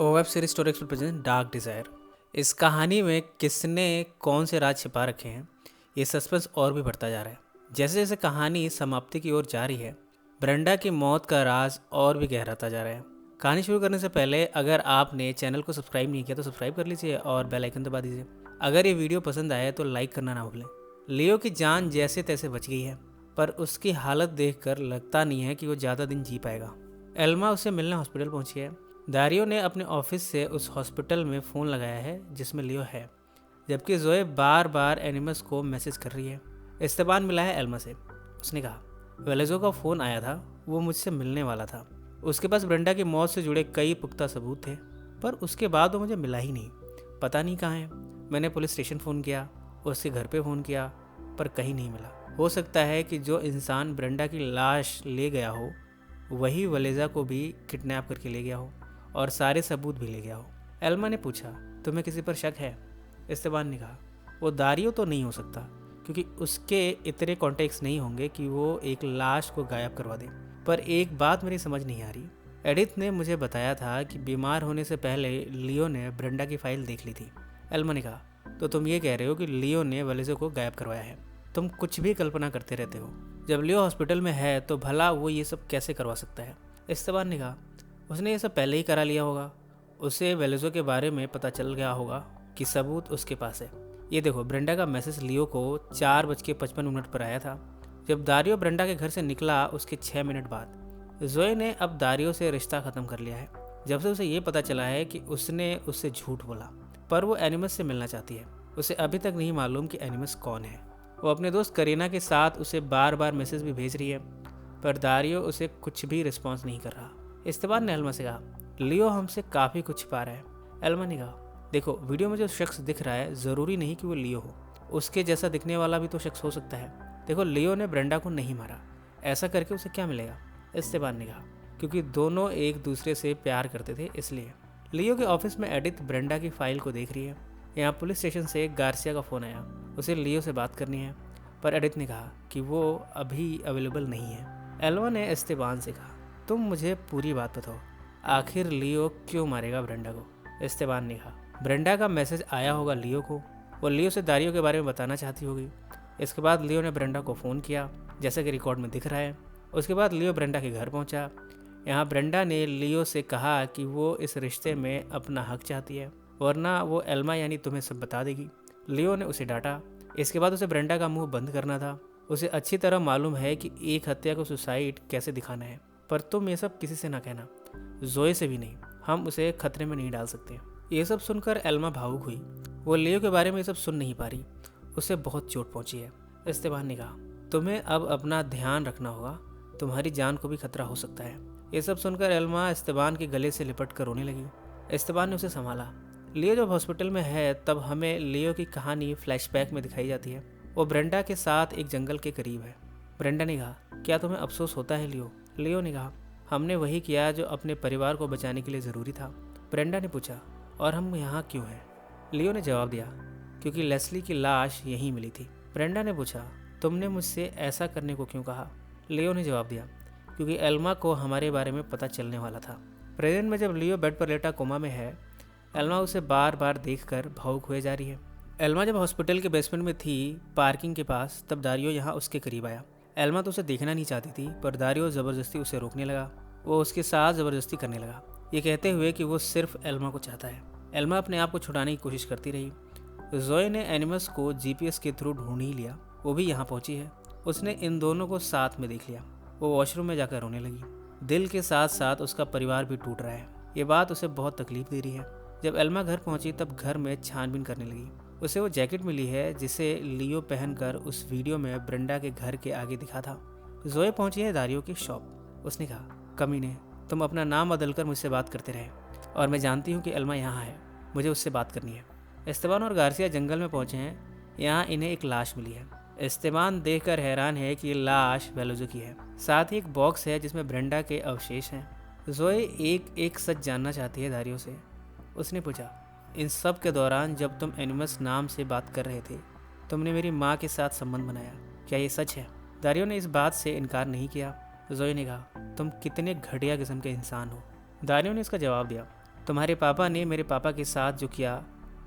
Web series story expert present dark desire. इस कहानी में किसने कौन से राज छिपा रखे हैं, ये सस्पेंस और भी बढ़ता जा रहा है। जैसे जैसे कहानी समाप्ति की ओर जा रही है, ब्रेंडा की मौत का राज और भी गहराता जा रहा है। कहानी शुरू करने से पहले अगर आपने चैनल को सब्सक्राइब नहीं किया तो सब्सक्राइब कर लीजिए और बेल आइकन दबा दीजिए। अगर ये वीडियो पसंद आए तो लाइक करना ना भूलें। लियो की जान जैसे तैसे बच गई है, पर उसकी हालत देखकर लगता नहीं है कि वो ज़्यादा दिन जी पाएगा। एल्मा उसे मिलने हॉस्पिटल पहुंची है। दारियो ने अपने ऑफिस से उस हॉस्पिटल में फ़ोन लगाया है जिसमें लियो है, जबकि जोए बार बार एनिमस को मैसेज कर रही है। इस्तेबान मिला है एल्मा से। उसने कहा वेलेजो का फ़ोन आया था, वो मुझसे मिलने वाला था। उसके पास ब्रेंडा की मौत से जुड़े कई पुख्ता सबूत थे, पर उसके बाद वो मुझे मिला ही नहीं। पता नहीं कहाँ है। मैंने पुलिस स्टेशन फ़ोन किया, उसके घर पे फ़ोन किया, पर कहीं नहीं मिला। हो सकता है कि जो इंसान ब्रेंडा की लाश ले गया हो वही वलेजा को भी किडनैप करके ले गया हो और सारे सबूत भी ले गया हो। एल्मा ने पूछा तुम्हें किसी पर शक है? इस्तेबान ने कहा वो दारियो तो नहीं हो सकता, क्योंकि उसके इतने कॉन्टेक्ट्स नहीं होंगे कि वो एक लाश को गायब करवा दे। पर एक बात मेरी समझ नहीं आ रही। एडिथ ने मुझे बताया था कि बीमार होने से पहले लियो ने ब्रेंडा की फाइल देख ली थी। एल्मा ने कहा तो तुम ये कह रहे हो कि लियो ने वलेजो को गायब करवाया है? तुम कुछ भी कल्पना करते रहते हो। जब लियो हॉस्पिटल में है तो भला वो ये सब कैसे करवा सकता है? इस्तेबान ने कहा उसने ये सब पहले ही करा लिया होगा। उसे वेलेजो के बारे में पता चल गया होगा कि सबूत उसके पास है। ये देखो, ब्रेंडा का मैसेज लियो को 4:55 पर आया था। जब दारियो ब्रेंडा के घर से निकला उसके 6 मिनट बाद। जोए ने अब दारियो से रिश्ता ख़त्म कर लिया है, जब से उसे ये पता चला है कि उसने उससे झूठ बोला। पर वो एनिमस से मिलना चाहती है। उसे अभी तक नहीं मालूम कि एनिमस कौन है। वो अपने दोस्त करीना के साथ उसे बार बार मैसेज भी भेज रही है, पर दारियो उसे कुछ भी रिस्पॉन्स नहीं कर रहा। इस्तेबान ने एल्मा से कहा लियो हमसे काफ़ी कुछ छिपा रहा है। एल्मा ने कहा देखो, वीडियो में जो शख्स दिख रहा है ज़रूरी नहीं कि वो लियो हो, उसके जैसा दिखने वाला भी तो शख्स हो सकता है। देखो, लियो ने ब्रेंडा को नहीं मारा, ऐसा करके उसे क्या मिलेगा? इस्तेबान ने कहा क्योंकि दोनों एक दूसरे से प्यार करते थे, इसलिए। लियो के ऑफिस में एडिथ ब्रेंडा की फाइल को देख रही है। यहाँ पुलिस स्टेशन से गार्सिया का फ़ोन आया, उसे लियो से बात करनी है, पर एडिथ ने कहा कि वो अभी अवेलेबल नहीं है। एल्मा ने इस्तेबान से कहा तुम मुझे पूरी बात बताओ, आखिर लियो क्यों मारेगा ब्रेंडा को? इस्तेबान ने कहा ब्रेंडा का मैसेज आया होगा लियो को, वो लियो से दारियो के बारे में बताना चाहती होगी। इसके बाद लियो ने ब्रेंडा को फ़ोन किया, जैसा कि रिकॉर्ड में दिख रहा है। उसके बाद लियो ब्रेंडा के घर पहुंचा। यहाँ ब्रेंडा ने लियो से कहा कि वो इस रिश्ते में अपना हक चाहती है, वरना वो एल्मा यानी तुम्हें सब बता देगी। लियो ने उसे डांटा। इसके बाद उसे ब्रेंडा का मुंह बंद करना था। उसे अच्छी तरह मालूम है कि एक हत्या को सुसाइड कैसे दिखाना है, पर तुम ये सब किसी से ना कहना, जोए से भी नहीं। हम उसे खतरे में नहीं डाल सकते। ये सब सुनकर एल्मा भावुक हुई। वो लियो के बारे में ये सब सुन नहीं पा रही, उसे बहुत चोट पहुंची है। इस्तेबान ने कहा तुम्हें अब अपना ध्यान रखना होगा, तुम्हारी जान को भी खतरा हो सकता है। ये सब सुनकर एल्मा इस्तेबान के गले से लिपट कर रोने लगी। इस्तेबान ने उसे संभाला। लियो जब हॉस्पिटल में है तब हमें लियो की कहानी फ्लैशबैक में दिखाई जाती है। वो ब्रेंडा के साथ एक जंगल के करीब है। ब्रेंडा ने कहा क्या तुम्हें अफसोस होता है लियो? लियो ने कहा हमने वही किया जो अपने परिवार को बचाने के लिए ज़रूरी था। ब्रेंडा ने पूछा और हम यहाँ क्यों हैं? लियो ने जवाब दिया क्योंकि लेस्ली की लाश यहीं मिली थी। ब्रेंडा ने पूछा तुमने मुझसे ऐसा करने को क्यों कहा? लियो ने जवाब दिया क्योंकि एल्मा को हमारे बारे में पता चलने वाला था। प्रेजेंट में जब लियो बेड पर लेटा कोमा में है, एल्मा उसे बार बार देखकर भावुक हुए जा रही है। एल्मा जब हॉस्पिटल के बेसमेंट में थी पार्किंग के पास, तब दारियो यहाँ उसके करीब आया। एल्मा तो उसे देखना नहीं चाहती थी, पर दारियो ज़बरदस्ती उसे रोकने लगा। वो उसके साथ ज़बरदस्ती करने लगा, ये कहते हुए कि वो सिर्फ एल्मा को चाहता है। एल्मा अपने आप को छुड़ाने की कोशिश करती रही। जोए ने एनिमस को जीपीएस के थ्रू ढूंढ ही लिया, वो भी यहाँ पहुँची है। उसने इन दोनों को साथ में देख लिया। वो वॉशरूम में जाकर रोने लगी। दिल के साथ साथ उसका परिवार भी टूट रहा है। ये बात उसे बहुत तकलीफ दे रही है। जब एल्मा घर पहुंची तब घर में छानबीन करने लगी। उसे वो जैकेट मिली है जिसे लियो पहनकर उस वीडियो में ब्रेंडा के घर के आगे दिखा था। जोए पहुंची है दारियो की शॉप। उसने कहा कमीने, तुम अपना नाम बदलकर मुझसे बात करते रहे, और मैं जानती हूँ कि एल्मा यहाँ है, मुझे उससे बात करनी है। इस्तेबान और गार्सिया जंगल में पहुँचे हैं। यहाँ इन्हें एक लाश मिली है। इस्तेबान देखकर हैरान है कि ये लाश वेलेजो की है। साथ ही एक बॉक्स है जिसमें ब्रेंडा के अवशेष हैं। जोए एक एक सच जानना चाहती है दारियो से। उसने पूछा इन सब के दौरान जब तुम एनिमस नाम से बात कर रहे थे, तुमने मेरी माँ के साथ संबंध बनाया, क्या ये सच है? दारियो ने इस बात से इनकार नहीं किया। जोए ने कहा तुम कितने घटिया किस्म के इंसान हो। दारियो ने इसका जवाब दिया तुम्हारे पापा ने मेरे पापा के साथ जो किया,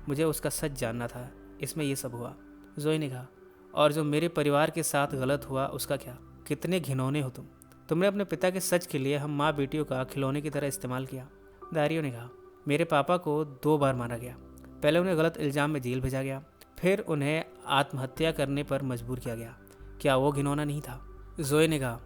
मुझे उसका सच जानना था, इसमें ये सब हुआ। जोए ने कहा, और जो मेरे परिवार के साथ गलत हुआ उसका क्या? कितने घिनौने हो तुम। तुमने अपने पिता के सच के लिए हम माँ बेटियों का खिलौने की तरह इस्तेमाल किया। दारियो ने कहा, मेरे पापा को 2 बार मारा गया। पहले उन्हें गलत इल्ज़ाम में जेल भेजा गया, फिर उन्हें आत्महत्या करने पर मजबूर किया गया। क्या वो घिनौना नहीं था? जोए ने कहा,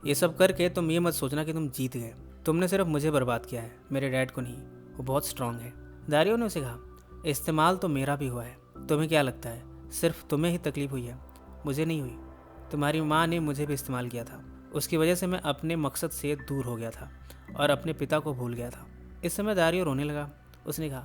ये सब करके तुम ये मत सोचना कि तुम जीत गए। तुमने सिर्फ मुझे बर्बाद किया है, मेरे डैड को नहीं। वो बहुत स्ट्रांग है। दारियो ने उसे कहा, इस्तेमाल तो मेरा भी हुआ है। तुम्हें क्या लगता है सिर्फ तुम्हें ही तकलीफ हुई है? मुझे नहीं हुई। तुम्हारी माँ ने मुझे भी इस्तेमाल किया था। उसकी वजह से मैं अपने मकसद से दूर हो गया था और अपने पिता को भूल गया था। इस समय दारियो रोने लगा। उसने कहा,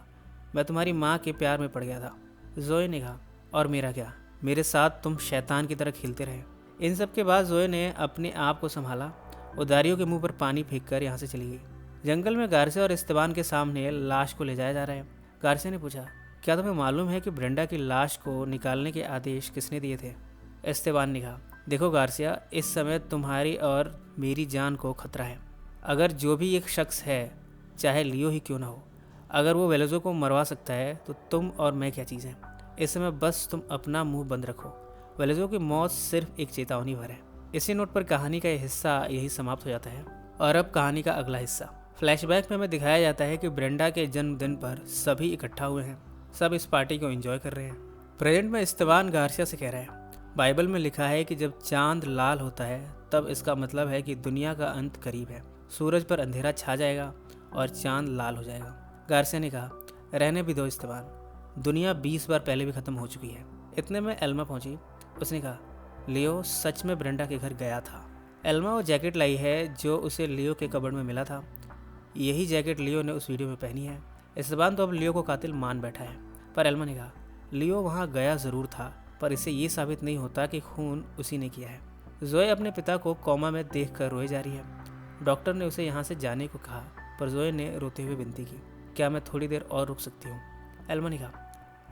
मैं तुम्हारी माँ के प्यार में पड़ गया था। जोए ने कहा, और मेरा क्या? मेरे साथ तुम शैतान की तरह खेलते रहे। इन सब के बाद जोए ने अपने आप को संभाला और दारियो के मुंह पर पानी फेंक कर यहाँ से चली गई। जंगल में गार्सिया और इस्तेबान के सामने लाश को ले जाया जा रहा है। गार्सिया ने पूछा, क्या तुम्हें मालूम है कि ब्रेंडा की लाश को निकालने के आदेश किसने दिए थे? इस्तेबान ने कहा, देखो गार्सिया, इस समय तुम्हारी और मेरी जान को खतरा है। अगर जो भी एक शख्स है, चाहे लियो ही क्यों ना हो, अगर वो वेलेजो को मरवा सकता है तो तुम और मैं क्या चीज़ है? इस समय बस तुम अपना मुंह बंद रखो। वेलेजो की मौत सिर्फ एक चेतावनी भर है। इसी नोट पर कहानी का यह हिस्सा यही समाप्त हो जाता है। और अब कहानी का अगला हिस्सा। फ्लैशबैक में हमें दिखाया जाता है कि ब्रेंडा के जन्मदिन पर सभी इकट्ठा हुए हैं। सब इस पार्टी को एंजॉय कर रहे हैं। प्रेजेंट में इस्तेबान गार्सिया से कह रहा है, बाइबल में लिखा है कि जब चांद लाल होता है तब इसका मतलब है कि दुनिया का अंत करीब है। सूरज पर अंधेरा छा जाएगा और चांद लाल हो जाएगा। गार्सिया ने कहा, रहने भी दो इस्तेबान, दुनिया 20 बार पहले भी ख़त्म हो चुकी है। इतने में एल्मा पहुंची। उसने कहा, लियो सच में ब्रेंडा के घर गया था। एल्मा वो जैकेट लाई है जो उसे लियो के कबर्ड में मिला था। यही जैकेट लियो ने उस वीडियो में पहनी है। इस्तेबान तो अब लियो को कातिल मान बैठा है। पर एल्मा ने कहा, लियो वहाँ गया ज़रूर था, पर इससे ये साबित नहीं होता कि खून उसी ने किया है। जोए अपने पिता को कोमा में देख कर रोए जा रही है। डॉक्टर ने उसे यहाँ से जाने को कहा, पर जोए ने रोते हुए विनती की, क्या मैं थोड़ी देर और रुक सकती हूँ? एल्मा ने कहा,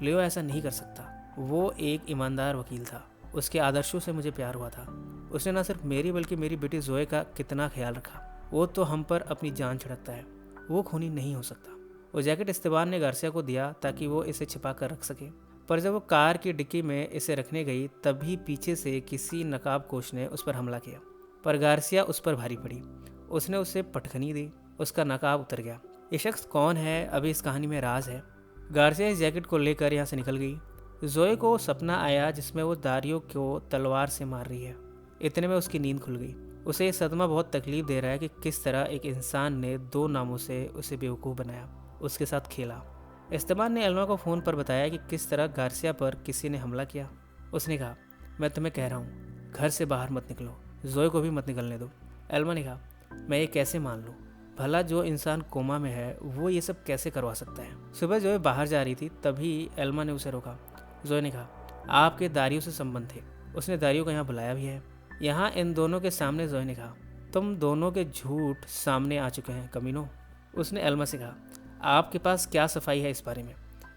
लियो ऐसा नहीं कर सकता। वो एक ईमानदार वकील था। उसके आदर्शों से मुझे प्यार हुआ था। उसने न सिर्फ मेरी बल्कि मेरी बेटी जोए का कितना ख्याल रखा। वो तो हम पर अपनी जान छिड़कता है। वो खूनी नहीं हो सकता। वो जैकेट इस्तेबान ने गार्सिया को दिया ताकि वो इसे छिपा कर रख सके, पर जब वो कार की डिक्की में इसे रखने गई तभी पीछे से किसी नकाबपोश ने उस पर हमला किया। पर गार्सिया उस पर भारी पड़ी। उसने उसे पटखनी दी। उसका नकाब उतर गया। ये शख्स कौन है अभी इस कहानी में राज है। गार्सिया इस जैकेट को लेकर यहाँ से निकल गई। जोए को सपना आया जिसमें वो दारियो को तलवार से मार रही है। इतने में उसकी नींद खुल गई। उसे ये सदमा बहुत तकलीफ दे रहा है कि किस तरह एक इंसान ने 2 नामों से उसे बेवकूफ़ बनाया, उसके साथ खेला। इस्तेबान ने एल्मा को फ़ोन पर बताया कि किस तरह गार्सिया पर किसी ने हमला किया। उसने कहा, मैं तुम्हें कह रहा हूँ, घर से बाहर मत निकलो, जोए को भी मत निकलने दो। एल्मा ने कहा, मैं ये कैसे मान लूँ? भला जो इंसान कोमा में है वो ये सब कैसे करवा सकता है? सुबह जोए बाहर जा रही थी तभी एल्मा ने उसे रोका। जोए ने कहा, आपके दारियों से संबंध थे। उसने दारियों को यहाँ बुलाया भी है। यहाँ इन दोनों के सामने जोए ने कहा, तुम दोनों के झूठ सामने आ चुके हैं कमीनों। उसने एल्मा से कहा, आपके पास क्या सफाई है इस बारे में?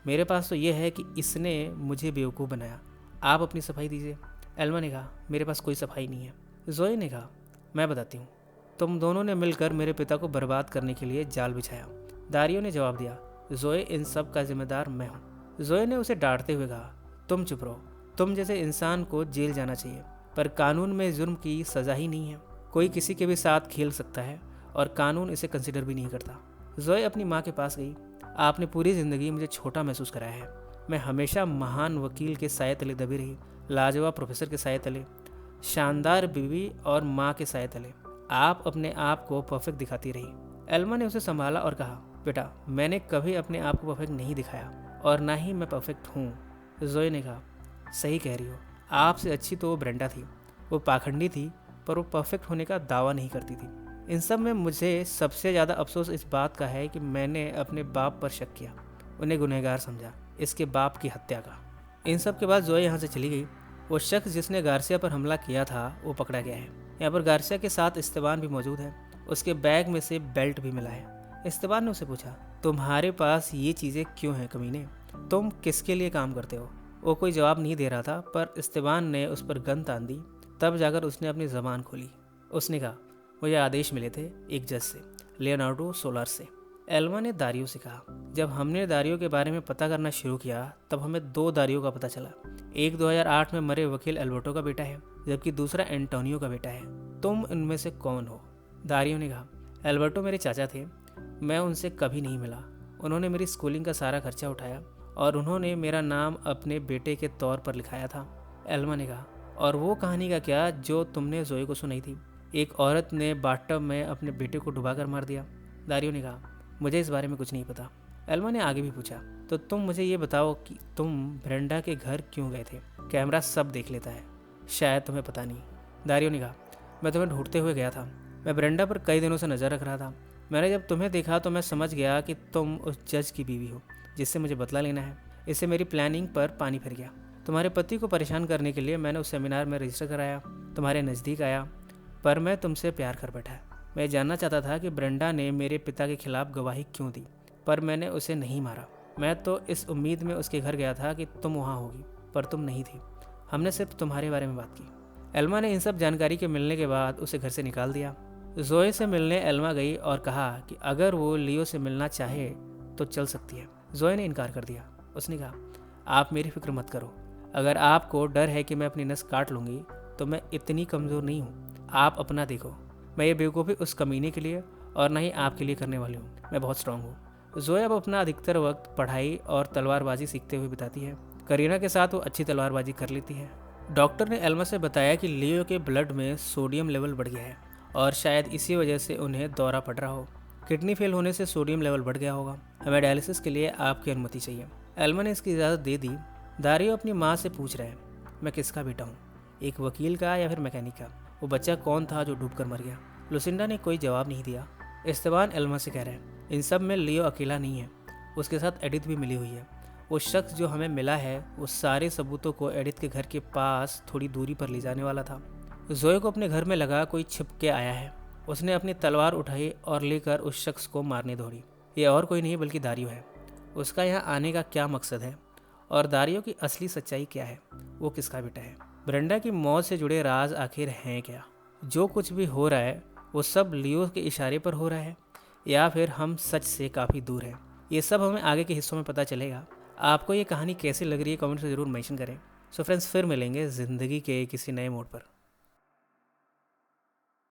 मेरे पास तो यह है कि इसने मुझे बेवकूफ़ बनाया। आप अपनी सफाई दीजिए। एल्मा ने कहा, मेरे पास कोई सफाई नहीं है। जोए ने कहा, मैं बताती हूँ, तुम दोनों ने मिलकर मेरे पिता को बर्बाद करने के लिए जाल बिछाया। दारियो ने जवाब दिया, जोए, इन सब का जिम्मेदार मैं हूँ। जोए ने उसे डांटते हुए कहा, तुम चुप रहो। तुम जैसे इंसान को जेल जाना चाहिए, पर कानून में जुर्म की सज़ा ही नहीं है। कोई किसी के भी साथ खेल सकता है और कानून इसे कंसिडर भी नहीं करता। जोए अपनी माँ के पास गई। आपने पूरी ज़िंदगी मुझे छोटा महसूस कराया है। मैं हमेशा महान वकील के साए तले दबी रही, लाजवाब प्रोफेसर के साए तले, शानदार बीवी और माँ के साए तले। आप अपने आप को परफेक्ट दिखाती रही। एल्मा ने उसे संभाला और कहा, बेटा, मैंने कभी अपने आप को परफेक्ट नहीं दिखाया और ना ही मैं परफेक्ट हूँ। जोए ने कहा, सही कह रही हो। आपसे अच्छी तो वो ब्रेंडा थी। वो पाखंडी थी, पर वो परफेक्ट होने का दावा नहीं करती थी। इन सब में मुझे सबसे ज़्यादा अफसोस इस बात का है कि मैंने अपने बाप पर शक किया, उन्हें गुनहगार समझा, इसके बाप की हत्या का। इन सब के बाद जोए यहाँ से चली गई। वो शख्स जिसने गार्सिया पर हमला किया था वो पकड़ा गया है। यहाँ पर गार्सिया के साथ इस्तेबान भी मौजूद है। उसके बैग में से बेल्ट भी मिला है। इस्तेबान ने उसे पूछा, तुम्हारे पास ये चीज़ें क्यों हैं कमीने? तुम किसके लिए काम करते हो? वो कोई जवाब नहीं दे रहा था, पर इस्तेबान ने उस पर गन तान दी। तब जाकर उसने अपनी ज़बान खोली। उसने कहा, मुझे आदेश मिले थे एक जज से, लियोनार्डो सोलार से। एल्मा ने दारियो से कहा। जब हमने दारियो के बारे में पता करना शुरू किया तब हमें 2 दारियो का पता चला। एक 2008 में मरे वकील एल्बर्टो का बेटा है, जबकि दूसरा एंटोनियो का बेटा है। तुम इनमें से कौन हो? दारियो ने कहा, एल्बर्टो मेरे चाचा थे। मैं उनसे कभी नहीं मिला। उन्होंने मेरी स्कूलिंग का सारा खर्चा उठाया और उन्होंने मेरा नाम अपने बेटे के तौर पर लिखाया था। एल्मा ने कहा, और वो कहानी का क्या जो तुमने जोए को सुनाई थी? एक औरत ने बाथटब में अपने बेटे को डुबाकर मार दिया। दारियो ने कहा, मुझे इस बारे में कुछ नहीं पता। एल्मा ने आगे भी पूछा, तो तुम मुझे ये बताओ कि तुम ब्रेंडा के घर क्यों गए थे? कैमरा सब देख लेता है, शायद तुम्हें पता नहीं। दारियो ने कहा, मैं तुम्हें ढूंढते हुए गया था। मैं ब्रेंडा पर कई दिनों से नज़र रख रहा था। मैंने जब तुम्हें देखा तो मैं समझ गया कि तुम उस जज की बीवी हो जिससे मुझे बदला लेना है। इससे मेरी प्लानिंग पर पानी फिर गया। तुम्हारे पति को परेशान करने के लिए मैंने उस सेमिनार में रजिस्टर कराया, तुम्हारे नज़दीक आया, पर मैं तुमसे प्यार कर बैठा। मैं जानना चाहता था कि ब्रेंडा ने मेरे पिता के खिलाफ गवाही क्यों दी, पर मैंने उसे नहीं मारा। मैं तो इस उम्मीद में उसके घर गया था कि तुम वहाँ होगी, पर तुम नहीं थी। हमने सिर्फ तुम्हारे बारे में बात की। एल्मा ने इन सब जानकारी के मिलने के बाद उसे घर से निकाल दिया। जोए से मिलने एल्मा गई और कहा कि अगर वो लियो से मिलना चाहे तो चल सकती है। जोए ने इनकार कर दिया। उसने कहा, आप मेरी फिक्र मत करो। अगर आपको डर है कि मैं अपनी नस काट लूँगी तो मैं इतनी कमज़ोर नहीं हूँ। आप अपना देखो। मैं ये बेवकूफ़ी उस कमीने के लिए और ना ही आपके लिए करने वाली हूँ। मैं बहुत स्ट्रांग हूँ। जोए अब अपना अधिकतर वक्त पढ़ाई और तलवारबाजी सीखते हुए बिताती है। करीना के साथ वो अच्छी तलवारबाजी कर लेती है। डॉक्टर ने एल्मा से बताया कि लियो के ब्लड में सोडियम लेवल बढ़ गया है और शायद इसी वजह से उन्हें दौरा पड़ रहा हो। किडनी फेल होने से सोडियम लेवल बढ़ गया होगा। हमें डायलिसिस के लिए आपकी अनुमति चाहिए। एल्मा ने इसकी इजाज़त दे दी। दारियो अपनी माँ से पूछ रहे हैं, मैं किसका बेटा हूँ, एक वकील का या फिर मैकेनिक का? वो बच्चा कौन था जो डूबकर मर गया? लुसिंडा ने कोई जवाब नहीं दिया। इस्तेबान एल्मा से कह रहे हैं, इन सब में लियो अकेला नहीं है, उसके साथ एडिथ भी मिली हुई है। वो शख्स जो हमें मिला है वो सारे सबूतों को एडिथ के घर के पास थोड़ी दूरी पर ले जाने वाला था। जोए को अपने घर में लगा कोई छिप के आया है। उसने अपनी तलवार उठाई और लेकर उस शख्स को मारने दौड़ी। ये और कोई नहीं बल्कि दारियो है। उसका यहाँ आने का क्या मकसद है और दारियो की असली सच्चाई क्या है? वो किसका बेटा है? ब्रेंडा की मौत से जुड़े राज आखिर हैं क्या? जो कुछ भी हो रहा है वो सब लियो के इशारे पर हो रहा है या फिर हम सच से काफ़ी दूर हैं? ये सब हमें आगे के हिस्सों में पता चलेगा। आपको ये कहानी कैसी लग रही है कमेंट से ज़रूर मेंशन करें। सो फ्रेंड्स, फिर मिलेंगे ज़िंदगी के किसी नए मोड़ पर।